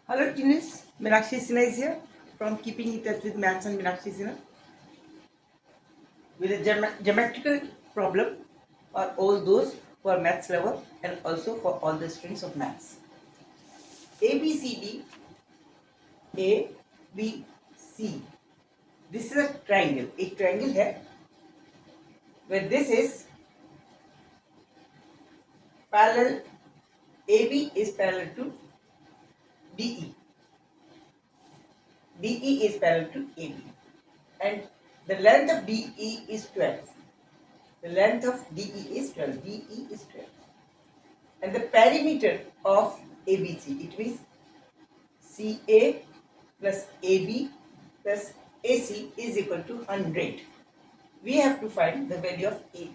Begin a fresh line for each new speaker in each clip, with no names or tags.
Hello students, Meenakshi Sinha is here from Keeping in Touch with Maths and Meenakshi Sinha with a geometrical problem for all those who are maths lover and also for all the students of maths. A B C D A B C. This is a triangle. एक triangle है where this is parallel. AB is parallel to DE. DE is parallel to AB, and the length of DE is 12. The length of DE is 12. DE is 12. And the perimeter of ABC, it means CA plus AB plus AC is equal to 100. We have to find the value of AB.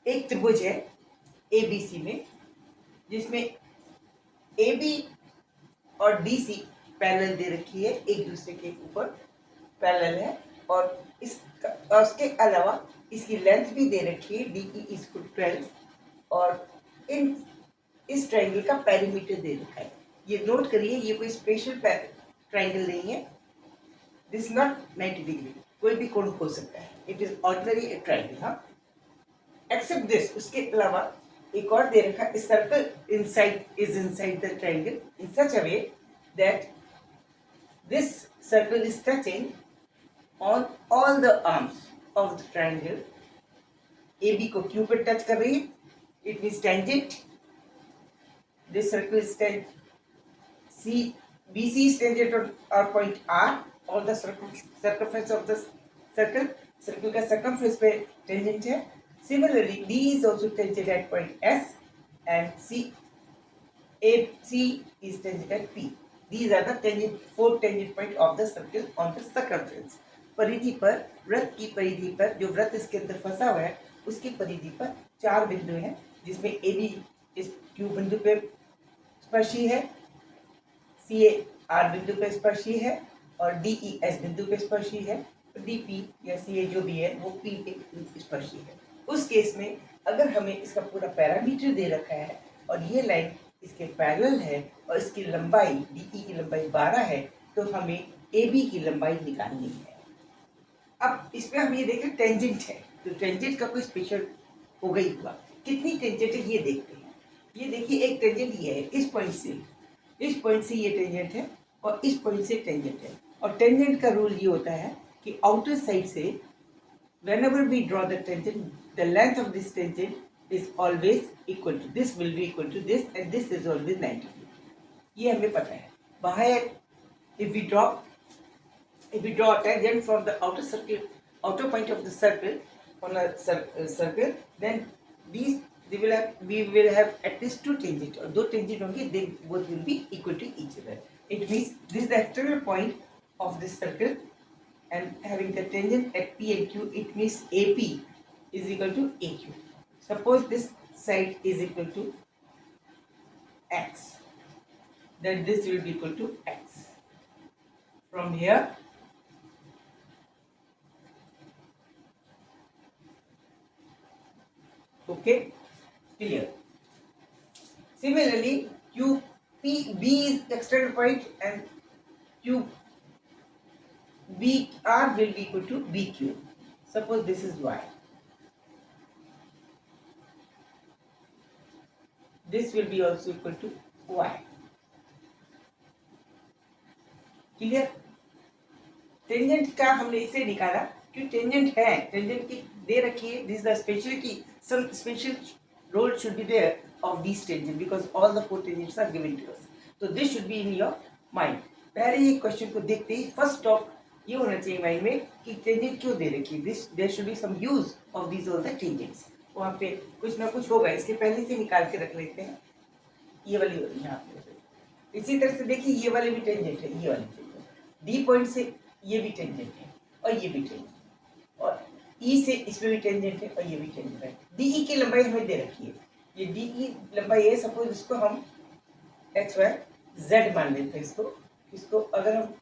एक त्रिभुज है ABC में जिसमें AB और DC parallel दे रखी है, एक दूसरे के ऊपर पैरेलल है, और उसके अलावा इसकी लेंथ भी दे रखी है, DE इज इक्वल टू 12, और इस ट्राइंगल का पेरीमीटर दे रखा है. ये नोट करिए, ये कोई स्पेशल ट्राइंगल नहीं है. दिस नॉट 90 डिग्री, कोई भी कोण हो सकता है. It is ordinary triangle. हाँ, एक्सेप्ट दिस. उसके अलावा एक और दे रखा है, circle inside the triangle in such a way that this circle is touching on all the arms of the triangle. AB को Q पर टच कर रही है, it means tangent. This circle is BC is tangent on our point R, or the circumference of the circle. Circle का circumference पे tangent है. Similarly, D is also tangent at point S, and AC is tangent at P. These are the four tangent point of the circle on the circumference. परिधि पर, वृत्त की परिधि पर, जो वृत्त इसके अंदर फंसा हुआ है उसकी परिधि पर 4 बिंदु हैं, जिसमें AB इस Q बिंदु पे स्पर्शी है, CA R बिंदु पे स्पर्शी है, और DE S बिंदु पे स्पर्शी है, DP या CA जो भी है वो P पे स्पर्शी है. उस केस में अगर हमें इसका पूरा पैरामीटर दे रखा है और ये लाइन इसके पैरेलल है और इसकी लंबाई DE की लंबाई 12 है, तो हमें AB की लंबाई निकालनी है. अब इसमें हम ये देखें टेंजेंट है, तो टेंजेंट का कोई स्पेशल होगा ही हुआ. कितनी टेंजेंट है ये देखते हैं. ये देखिए, एक टेंजेंट ये है, इस पॉइंट से ये टेंजेंट है और इस पॉइंट से टेंजेंट है. और टेंजेंट का रूल ये होता है कि आउटर साइड से whenever we draw the tangent, the length of this tangent is always equal to this, will be equal to this, and this is always 90 degree. ये हमें पता है. बाहर if we draw a tangent from the outer point of the circle on a circle, then we will have at least 2 tangents, और 2 tangent होंगे, they both will be equal to each other. It means this is the external point of this circle, and having the tangent at P and Q, it means AP is equal to AQ. Suppose this side is equal to X, then this will be equal to X. From here, okay, clear. Similarly, B is external point, and BR will be equal to BQ. Suppose this is Y. This will be also equal to Y. Clear. Tangent का हमने इसे निकाला क्यों, tangent है, tangent की दे रखी है. This the speciality, some special role should be there of this tangent because all the 4 tangents are given to us. तो this should be in your mind. पहले ये क्वेश्चन को देखते ही फर्स्ट स्टॉप ये होना चाहिए माइंड में कि टेंजेंट क्यों दे रखी है. This there should be some use of this all the tangents. वहाँ पे कुछ ना कुछ होगा. इसके पहले से निकाल के रख लेते हैं. ये वाली यहाँ पे इसी तरह से देखिए, ये वाली भी टेंजेंट है, ये वाली टेंजेंट डी पॉइंट से ये भी टेंजेंट है और ये भी टेंजेंट, और ई से इसमें भी टेंजेंट है और ये भी टेंजेंट है. डीई की लंबाई हमें दे रखी है. ये डीई लंबाई है. सपोज इसको हम एक्स वाई जेड मान लेते हैं. इसको अगर हम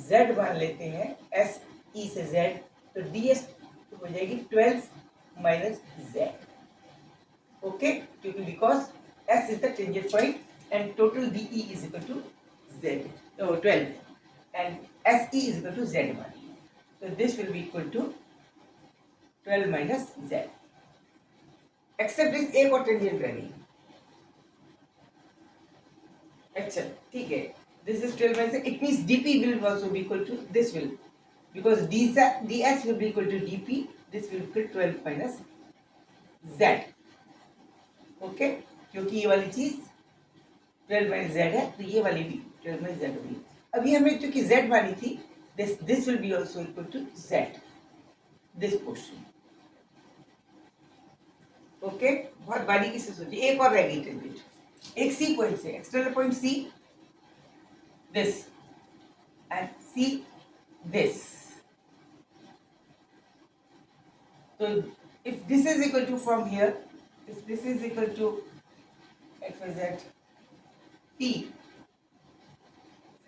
जेड मान लेते हैं, एस ई से जेड, तो डी एस हो जाएगी 12 माइनस जेड. ओके, क्योंकि because S is the tangent point and total DE is equal to Z, 12, and SE is equal to Z1. So this will be equal to 12 minus Z. Except this एक और tangent रह गई. अच्छा ठीक है. This is 12 minus. It means dP will also be equal to this will, because ds will be equal to dP. This will equal 12 minus Z. Okay, क्योंकि ये वाली चीज 12 माइनस जेड है, तो ये वाली भी 12 माइनस जेड होगी. अभी हमें क्योंकि जेड मानी थी, this will be also equal to z, this portion. Okay, बहुत बारीकी से सोचिए. एक और रह गई टेंजेंट, एक सी पॉइंट से, external point C, this and C this. तो if this is equal to from here, if this is equal to xyz p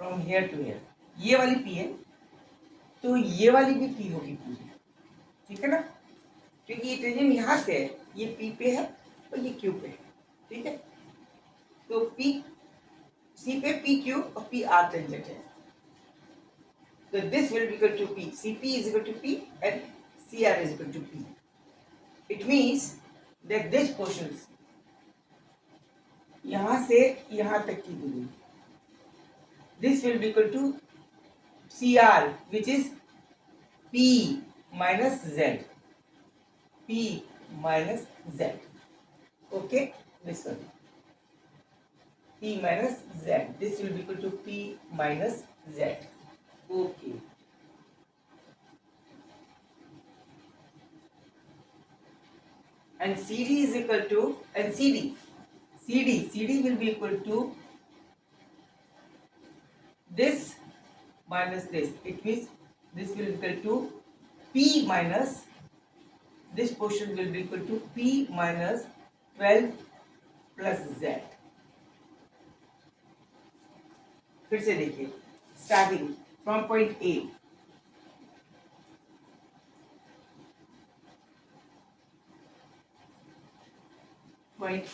from here to here, ये वाली p है, तो ये वाली भी p होगी पूरी. ठीक है ना, क्योंकि ये टेंजेंट यहाँ से है, ये p पे है और ये q पे है. ठीक है, तो p c पे p q और p r टेंजेंट है. तो this will be equal to p, cp is equal to p and cr is equal to p. It means that this portions यहां से यहां तक की दूरी, this will be equal to CR, which is P minus Z. P minus Z. Okay, this one. P minus Z. This will be equal to P minus Z. Okay. And CD is equal to, and CD will be equal to this minus this. It means this will be equal to P minus, this portion will be equal to P minus 12 plus Z. फिर से देखिए, starting from point A, point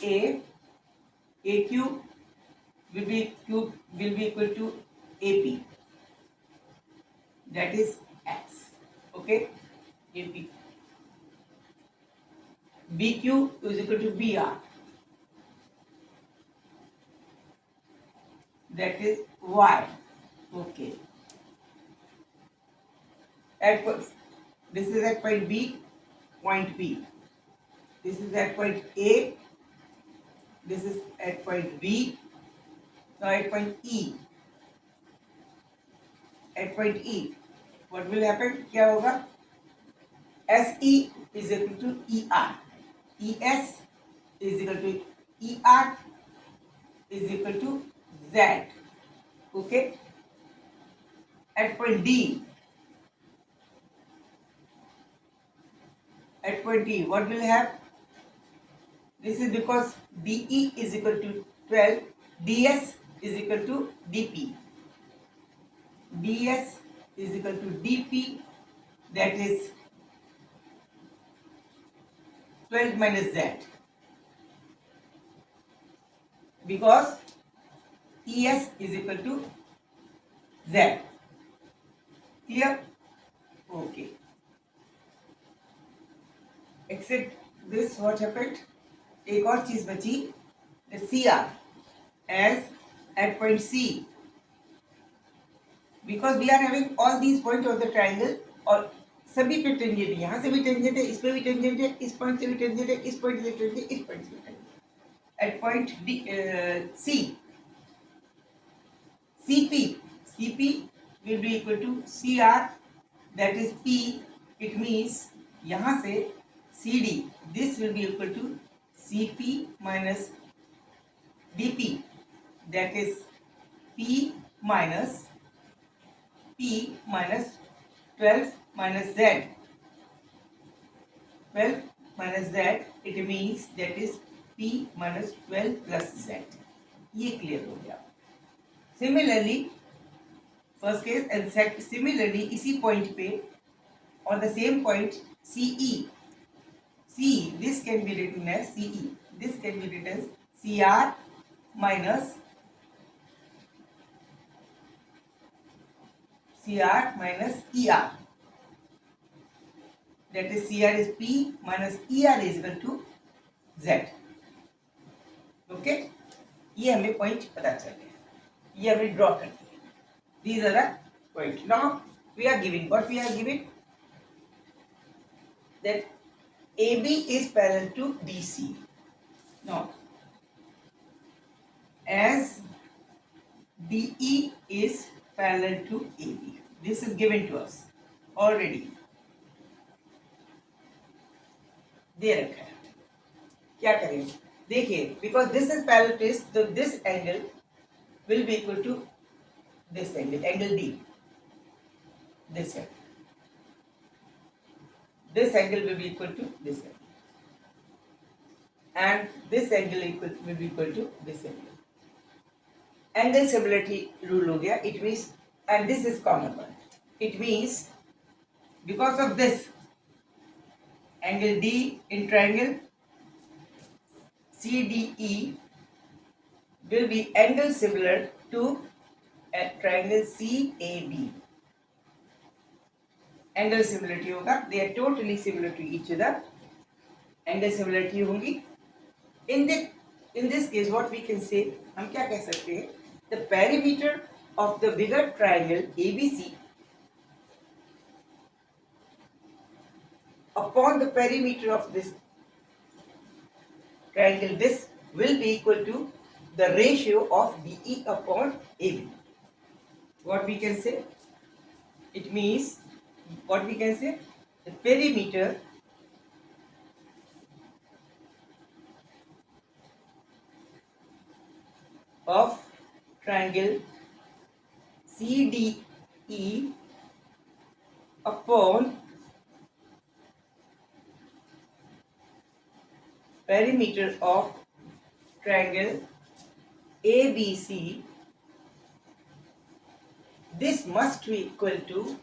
AQ will be equal to AP, that is X. Okay, AP. BQ is equal to BR, that is Y. Okay, this is at point B, this is at point A, this is at point B. Now at point E, what will happen? क्या होगा? SE is equal to ER, ES is equal to ER is equal to Z. Okay. At point D, what will have? This is because DE is equal to 12, DS is equal to DP, DS is equal to DP, that is 12 minus Z, because ES is equal to Z. Clear? Okay. Except this, what happened? एक और चीज बची, CR as at point C, because we are having all these points of the triangle, और सभी पे tangent, यहाँ से भी टेंजेंट है, इस पे भी टेंजेंट है, इस पॉइंट से भी टेंजेंट है, इस पॉइंट से भी टेंजेंट है, इस पॉइंट से भी टेंजेंट है. At point C, CP will be equal to CR, that is P. It means यहाँ से CD, this will be equal to CP minus DP, that is P minus 12 minus Z. 12 minus Z, it means that is P minus 12 plus Z. ये clear हो गया. Similarly, first case and second, similarly इसी point पे, on the same point CE, this can be written as CE, this can be written as CR minus CR minus ER. That is CR is P minus ER is equal to Z. Okay, ये हमें point पता चल गया, ये हमें draw कर दिया. These are the points. Now we are giving what we are giving, that AB is parallel to DC. Now as DE is parallel to AB, this is given to us already. दे रखा है, क्या करें देखिए, because this is parallel to this, तो this angle will be equal to this angle, angle D, this angle, this angle will be equal to this angle, and this angle will be equal to this angle. Angle similarity rule हो गया. It means, and this is common one. It means because of this angle D in triangle CDE will be angle similar to a triangle CAB. Angle similarity होगा, they are totally similar to each other. Angle similarity होंगी. In this case, what we can say, हम क्या कह सकते हैं, the perimeter of the bigger triangle ABC upon the perimeter of this triangle, this will be equal to the ratio of DE upon AB. What we can say? It means, what we can say, the perimeter of triangle CDE upon perimeter of triangle ABC, this must be equal to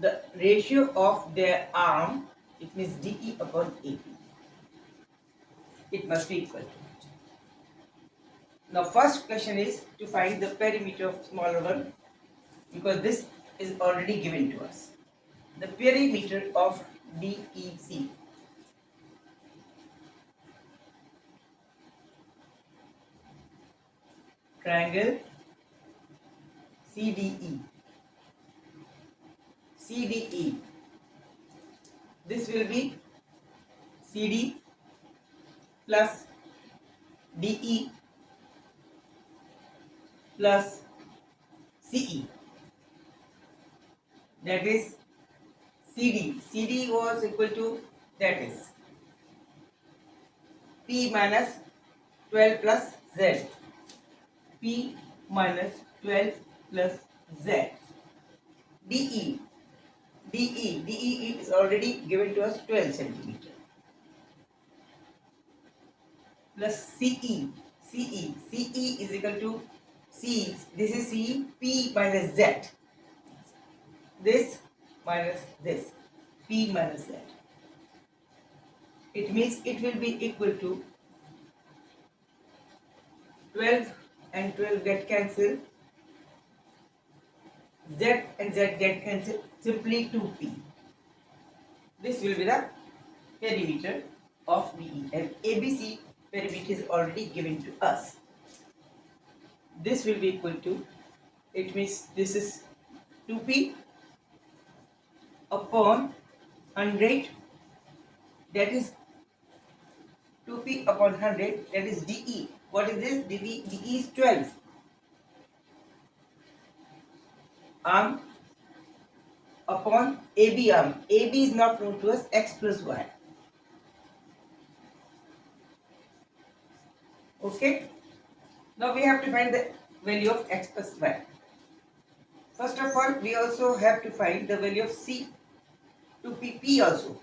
the ratio of their arm, it means DE upon AB. It must be equal to it. Now first question is to find the perimeter of smaller one, because this is already given to us. The perimeter of DEC. Triangle CDE. CDE. This will be CD plus DE plus CE. That is CD. CD was equal to, that is P minus 12 plus Z. P minus 12 plus Z. DE. DE is already given to us 12 centimeter. Plus CE. CE is equal to C. This is C. P minus Z. This minus this. P minus Z. It means it will be equal to 12 and 12 get cancelled. Z and Z get cancelled. Simply 2P. This will be the perimeter of DE, and ABC perimeter is already given to us. This will be equal to, it means this is 2P upon 100, that is 2P upon 100, that is DE. What is this? DE is 12. Arm upon AB arm. AB is not known to us, X plus Y. Okay. Now we have to find the value of X plus Y. First of all, we also have to find the value of C to P also.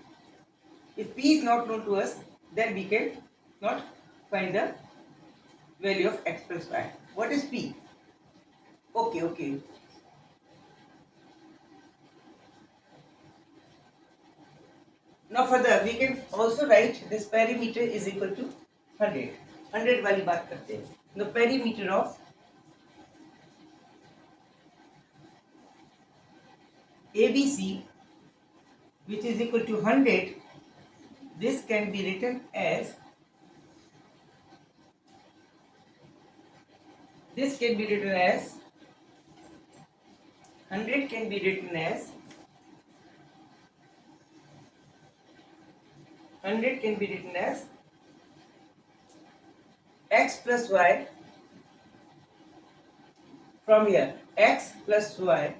If P is not known to us, then we can not find the value of X plus Y. What is P? Okay. Now further, we can also write this perimeter is equal to 100. 100 वाली बात करते हैं. The perimeter of ABC, which is equal to 100, this can be written as 100 can be written as 100 can be written as x plus y. From here, x plus y,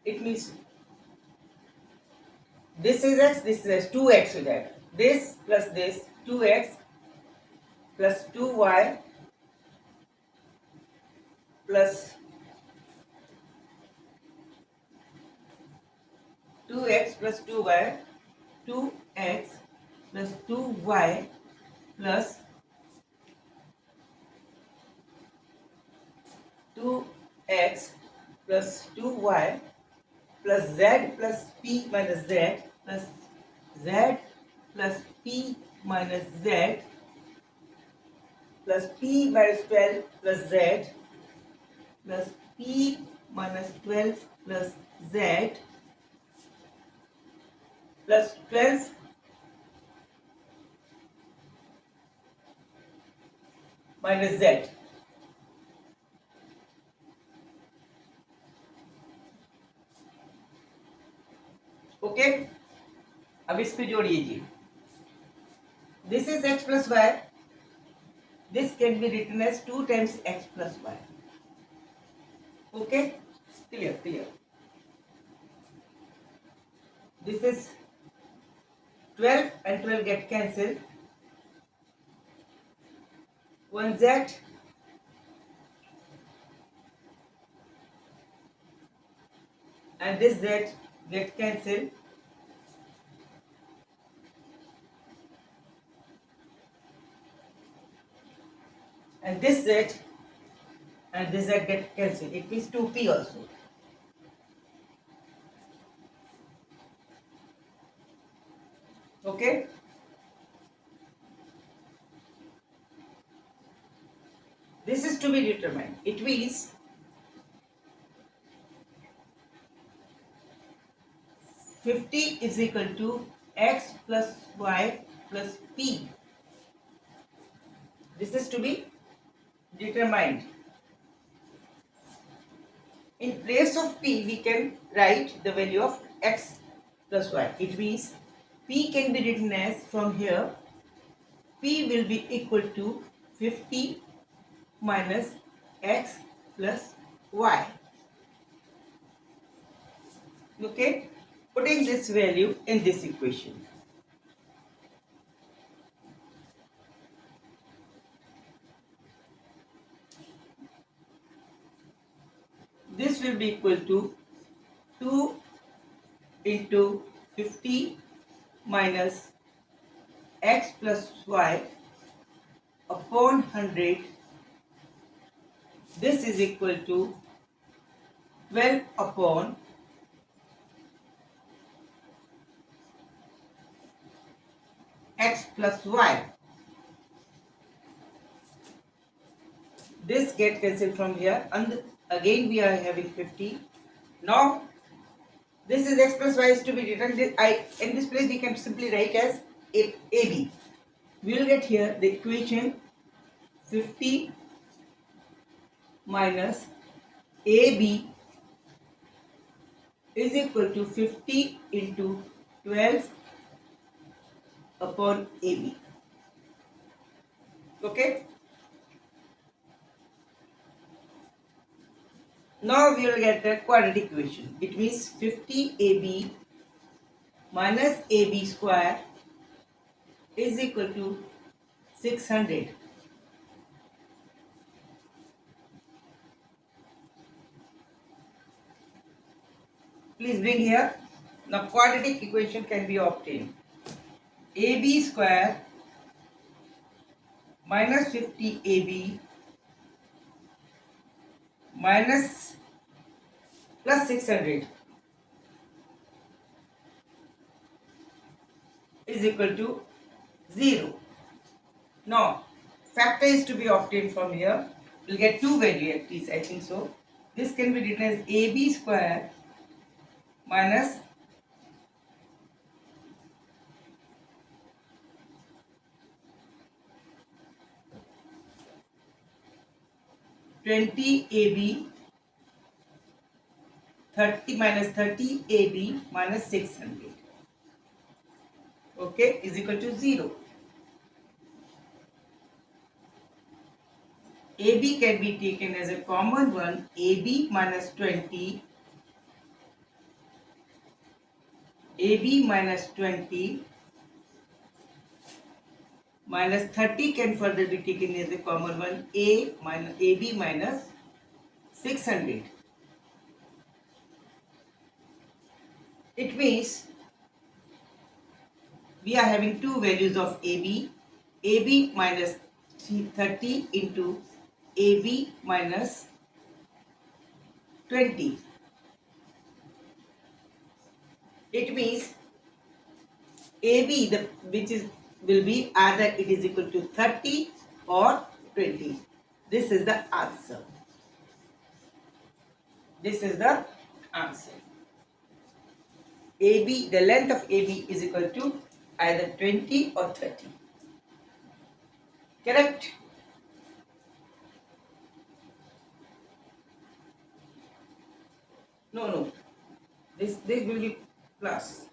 it means this is x, this is x, 2x with that. This plus this, 2x plus 2y plus 2x plus 2y, 2x plus 2y plus 2x plus 2y plus z plus p minus z plus z plus p minus z plus p minus 12 plus z plus p minus 12 plus z plus 12 minus z. Okay, अब इस पे जोड़िए जी. This is x plus y. This can be written as 2 times x plus y. Okay, clear. This is 12 and 12 get cancelled. 1z and this z get cancelled. And this z and this z get cancelled. It means 2p also. Okay. This is to be determined. It means 50 is equal to x plus y plus p. This is to be determined. In place of p, we can write the value of x plus y. It means p can be written as, from here, p will be equal to 50 minus x plus y. Okay, putting this value in this equation. This will be equal to 2 into 50 minus x plus y upon 100. This is equal to 12 upon x plus y. This get cancelled from here, and again we are having 50. Now this is x plus y is to be written. In this place we can simply write as AB. We will get here the equation 50 minus AB is equal to 50 into 12 upon AB. Okay. Now we will get the quadratic equation. It means 50AB minus AB square is equal to 600. Please bring here. Now quadratic equation can be obtained. AB square minus 50AB minus plus 600 is equal to 0. Now factor is to be obtained from here. We'll get two values at least, I think so. This can be written as AB square minus 20 AB 30 minus 30 AB minus 600, okay, is equal to 0. AB can be taken as a common one. AB minus 20, AB minus 20 minus 30 can further be taken as a common one. A minus AB minus 600. It means we are having two values of AB. AB minus 30 into AB minus 20. It means AB which is will be either it is equal to 30 or 20. This is the answer. This is the answer. AB, the length of AB is equal to either 20 or 30. Correct? No. This will be plus.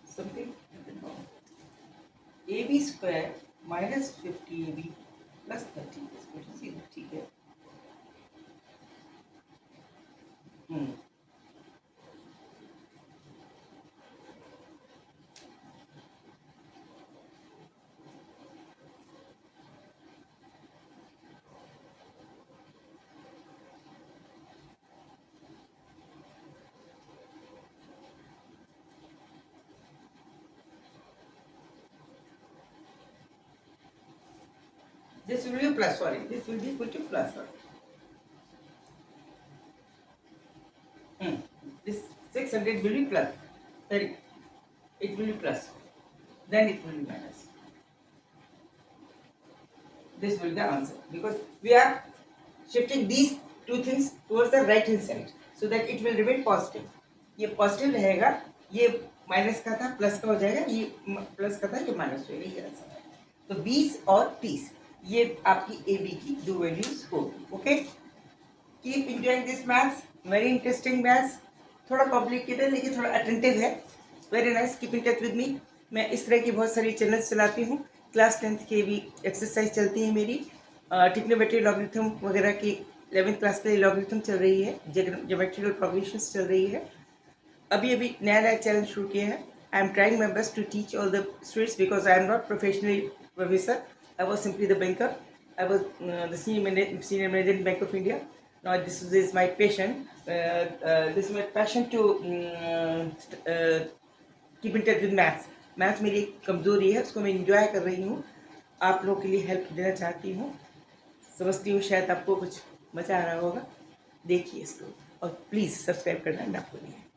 Something wrong. AB square minus 50AB plus 30 is equal to 0. ठीक है? This will be plus, sorry. This will be equal to plus, sorry. This 600 will be plus. Sorry. It will be plus. Then it will be minus. This will be the answer. Because we are shifting these two things towards the right hand side. So that it will remain positive. ये positive रहेगा, ये minus का था plus का हो जाएगा, ये plus का था ये माइनस हो जाएगा, ये आंसर है. तो 20 और 30 ये आपकी ए बी की दो वैल्यूज होगी. Okay, keep enjoying this maths, very interesting maths. थोड़ा कॉम्प्लिकेटेड है लेकिन थोड़ा अटेंटिव है. Very nice, keep in touch with me. मैं इस तरह की बहुत सारी चैनल्स चलाती हूँ. क्लास 10th की भी एक्सरसाइज चलती है मेरी. ट्रिग्नोमेट्री लॉगरिथम वगैरह की 11th क्लास के लिए लॉगरिथम चल रही है. ज्योमेट्रिकल प्रोग्रेशंस चल रही है. अभी नया चैलेंज शुरू किया है. I am trying my best to teach all the students because I am not professionally professor. I was simply the banker. I was the senior manager in Bank of India. Now this is my passion. This is my passion to keep in touch with maths. Maths मेरी एक कमज़ोरी है, उसको मैं enjoy कर रही हूँ. आप लोगों के लिए हेल्प देना चाहती हूँ. समझती हूँ शायद आपको कुछ मज़ा आ रहा होगा. देखिए इसको और प्लीज़ सब्सक्राइब करना ना भूलिए.